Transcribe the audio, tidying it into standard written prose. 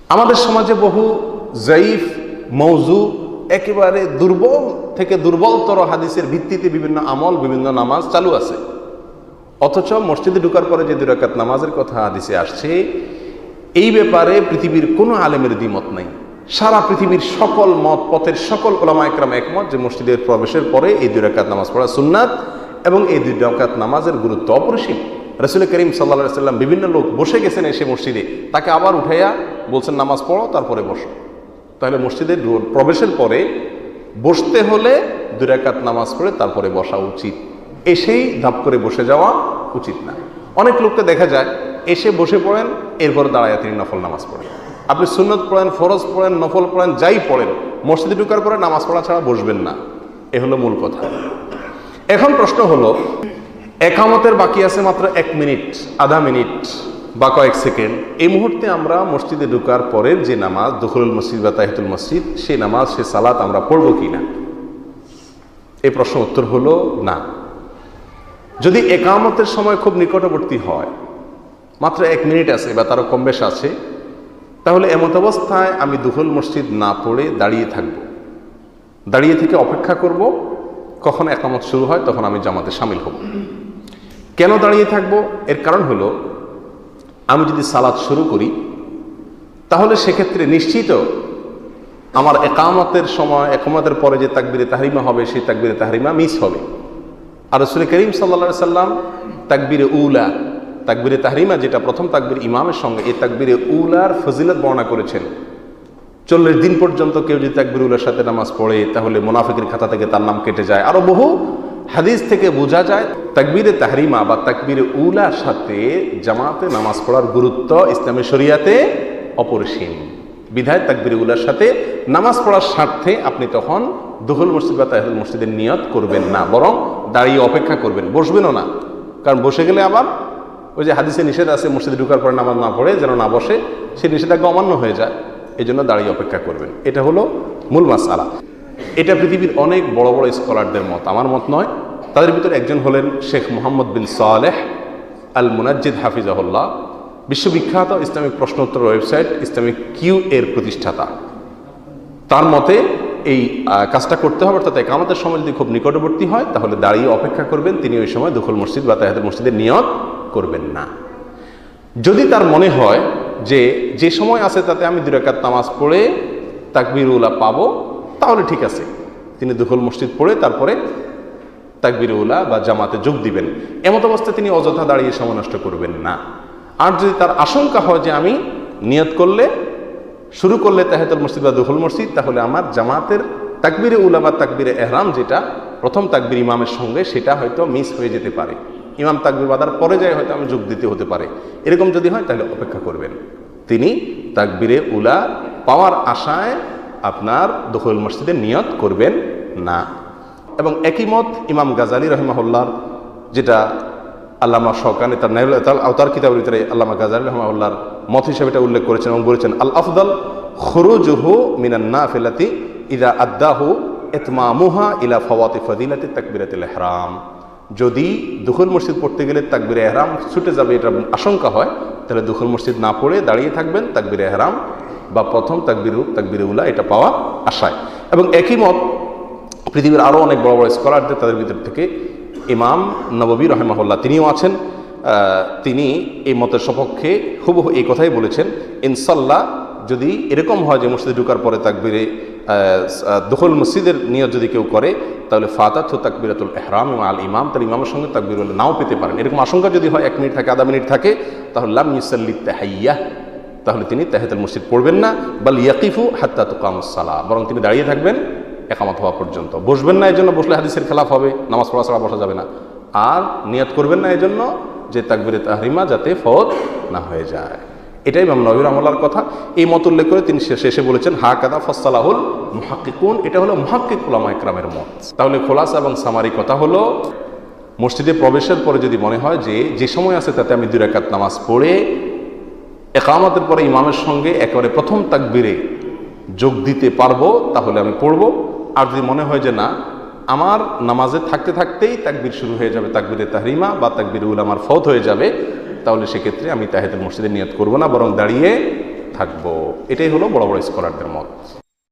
আমাদের সমাজে বহু জয়ীফ মওযু একেবারে দুর্বল থেকে দুর্বলতর হাদিসের ভিত্তিতে বিভিন্ন আমল বিভিন্ন নামাজ চালু আছে, অথচ মসজিদে ঢোকার পরে যে 2 রাকাত নামাজের কথা হাদিসে আসছে এই ব্যাপারে পৃথিবীর কোনো আলেমের দ্বিমত নাই। সারা পৃথিবীর সকল মত পথের সকল উলামা একরাম একমত যে মসজিদের প্রবেশের পরে এই 2 রাকাত নামাজ পড়া সুন্নাত এবং এই 2 রাকাত নামাজের গুরুত্ব অপরিসীম। রাসূল করিম সাল্লাল্লাহু আলাইহি ওয়াসাল্লাম বিভিন্ন লোক বসে গেছেন এসে মসজিদে, তাকে আবার উঠাইয়া বলছেন নামাজ পড়ো তারপরে বসো। তাহলে মসজিদে প্রবেশের পরে বসতে হলে 2 রাকাত নামাজ পড়ে তারপরে বসা উচিত, এসেই ধাপ করে বসে যাওয়া উচিত না। অনেক লোককে দেখা যায় এসে বসে পড়েন, এরপর দাঁড়ায় তিনি নফল নামাজ পড়েন। আপনি সুন্নত পড়েন, ফরজ পড়েন, নফল পড়েন, যাই পড়েন, মসজিদে ঢোকার পরে নামাজ পড়া ছাড়া বসবেন না, এ হলো মূল কথা। এখন প্রশ্ন হলো, একামতের বাকি আছে মাত্র 1 মিনিট, আধা মিনিট বা কয়েক সেকেন্ড, এই মুহূর্তে আমরা মসজিদে ঢোকার পরের যে নামাজ দুখুলুল মসজিদ বা তাহিয়াতুল মসজিদ, সেই নামাজ সে সালাত আমরা পড়বো কিনা? এই প্রশ্ন উত্তর হলো না। যদি একামতের সময় খুব নিকটবর্তী হয়, মাত্র 1 মিনিট আছে বা তারও কম বেশ আছে, তাহলে এমত অবস্থায় আমি দুখুল মসজিদ না পড়ে দাঁড়িয়ে থাকব, দাঁড়িয়ে থেকে অপেক্ষা করব কখন একামত শুরু হয়, তখন আমি জামাতে শামিল হব। কেন দাঁড়িয়ে থাকব? এর কারণ হলো, আমি যদি সালাত শুরু করি তাহলে সেক্ষেত্রে নিশ্চিত আমার একামতের সময় একামতের পরে যে তাকবীরে তাহরিমা হবে সেই তাকবীরে তাহরিমা মিস হবে। আর রাসূল করিম সাল্লাল্লাহু আলাইহি সাল্লাম তাকবীরে উলা, তাকবীরে তাহরিমা যেটা প্রথম তাকবীর ইমামের সঙ্গে, এই তাকবীরে উলার ফজিলত বর্ণনা করেছেন। 40 দিন পর্যন্ত কেউ যদি তাকবীর উলার সাথে নামাজ পড়ে তাহলে মুনাফিকের খাতা থেকে তার নাম কেটে যায়। আরো বহু হাদিস থেকে বোঝা যায় তাকবীরে তাহরিমা বা তাকবীরে উলার সাথে জামাতে নামাজ পড়ার গুরুত্ব ইসলামী শরিয়াতে অপরিসীম। বিধায় তাকবীরে উলার সাথে নামাজ পড়ার স্বার্থে আপনি তখন দুখুল মসজিদ বা তাহিয়াতুল মসজিদের নিয়ত করবেন না, বরং দাঁড়িয়ে অপেক্ষা করবেন, বসবেনও না। কারণ বসে গেলে আবার ওই যে হাদিসে নিষেধ আছে মসজিদে ঢোকার পরে নামাজ না পড়ে যেন না বসে, সেই নিষেধাজ্ঞা অমান্য হয়ে যায়, এই জন্য দাঁড়িয়ে অপেক্ষা করবেন। এটা হলো মূল মাসআলা। এটা পৃথিবীর অনেক বড় বড় স্কলারদের মত, আমার মত নয়। তাদের ভিতরে একজন হলেন শেখ মোহাম্মদ বিন সালেহ আল মুনাজ্জিদ হাফিজাহুল্লাহ, বিশ্ববিখ্যাত ইসলামিক প্রশ্নোত্তর ওয়েবসাইট ইসলামিক কিউ এর প্রতিষ্ঠাতা। তার মতে এই কাজটা করতে হবে, অর্থাৎ একামতের সময় যদি খুব নিকটবর্তী হয় তাহলে দাঁড়িয়ে অপেক্ষা করবেন, তিনি ওই সময় দুখুল মসজিদ বা তাহিয়াতুল মসজিদের নিয়ত করবেন না। যদি তার মনে হয় যে যে সময় আছে তাতে আমি 2 রাকাত নামাজ পড়ে তাকবীর উলা পাবো, তাহলে ঠিক আছে, তিনি দুখুল মসজিদ পড়ে তারপরে তাকবীর উলা বা জামাতে যোগ দিবেন। এমত অবস্থায় তিনি অযথা দাঁড়িয়ে সময় নষ্ট করবেন না। আর যদি তার আশঙ্কা হয় যে আমি নিয়ত করলে শুরু করলে তাহিয়াতুল মসজিদ বা দুখুল মসজিদ, তাহলে আমার জামাতের তাকবীরে উলা বা তাকবীরে ইহরাম যেটা প্রথম তাকবীর ইমামের সঙ্গে, সেটা হয়তো মিস হয়ে যেতে পারে, ইমাম তাকবীর বাঁধার পরে যায় হয়তো আমি যোগ দিতে হতে পারে, এরকম যদি হয় তাহলে অপেক্ষা করবেন। তিনি তাকবীরে উলা পাওয়ার আশায় আপনার দুখুল মসজিদের নিয়ত করবেন না। এবং একই মত ইমাম গাজালি রাহিমাহুল্লাহর, যেটা আল্লামা শওকানি তার নাইলুল আওতার কিতাবের ভিতরে আল্লামা গাজালি রাহিমাহুল্লাহর মত হিসেবে এটা উল্লেখ করেছেন এবং বলেছেন, আল আফদাল খুরুজুহু মিনান নাফিলাতি ইযা আদ্দাহু ইতমামুহা ইলা ফাওয়াতি ফাদিলাতি তাকবীরাতুল ইহরাম। যদি দুখুল মসজিদ পড়তে গেলে তাকবীরে ইহরাম ছুটে যাবে এটা আশঙ্কা হয়, তাহলে দুখুল মসজিদ না পড়ে দাঁড়িয়ে থাকবেন তাকবীরে ইহরাম বা প্রথম তাকবীরে উলা এটা পাওয়া আশায়। এবং একই মত পৃথিবীর আরও অনেক বড় বড় স্কলারদের, তাদের ভিতর থেকে ইমাম নববী রাহিমাহুল্লাহ তিনিও আছেন। তিনি এই মতের সপক্ষে হুবহু এই কথাই বলেছেন, ইনশাল্লাহ যদি এরকম হয় যে মসজিদে ঢোকার পরে তাকবীরে দুখুল মসজিদের নিয়ত যদি কেউ করে তাহলে ফাতাতহু তাকবীরাতুল ইহরাম আল ইমাম, তার ইমামের সঙ্গে তাকবীর উলা নাও পেতে পারেন। এরকম আশঙ্কা যদি হয় 1 মিনিট থাকে, আধা মিনিট থাকে, তাহলে লাম ইউসাল্লি তাহিয়্যাহ, তাহলে তিনি তাহিয়াতুল মসজিদ পড়বেন না, বাল ইয়াকিফু হাত্তা তুকামুস সালাহ, বরং তিনি দাঁড়িয়ে থাকবেন একামত হওয়া পর্যন্ত। বসবেন না, এই জন্য বসলে হাদিসের খেলাফ হবে, নামাজ পড়া ছাড়া বসা যাবে না। আর নিয়ত করবেন না এই জন্য যে তাকবীরে তাহরিমা যাতে ফৌত না হয়ে যায়। এটাই ইমাম নববী রাহিমাহুল্লাহর কথা। এই মত উল্লেখ করে তিনি শেষে বলেছেন, হাকাদা ফাসসালাহুল মুহাক্কিকুন, এটা হলো মুহাক্কিক উলামা ইকরামের মত। তাহলে খোলাসা এবং সামারি কথা হলো, মসজিদে প্রবেশের পরে যদি মনে হয় যে যে সময় আছে তাতে আমি 2 রাকাত নামাজ পড়ে একামতের পরে ইমামের সঙ্গে একেবারে প্রথম তাকবীরে যোগ দিতে পারবো, তাহলে আমি পড়ব। আর যদি মনে হয় যে না, আমার নামাজে থাকতে থাকতেই তাকবীর শুরু হয়ে যাবে, তাকবীরে তাহরিমা বা তাকবীরে উলা আমার ফৌত হয়ে যাবে, তাহলে সেক্ষেত্রে আমি তাহিয়াতুল মসজিদের নিয়ত করব না, বরং দাঁড়িয়ে থাকবো। এটাই হলো বড় বড় স্কলারদের মত।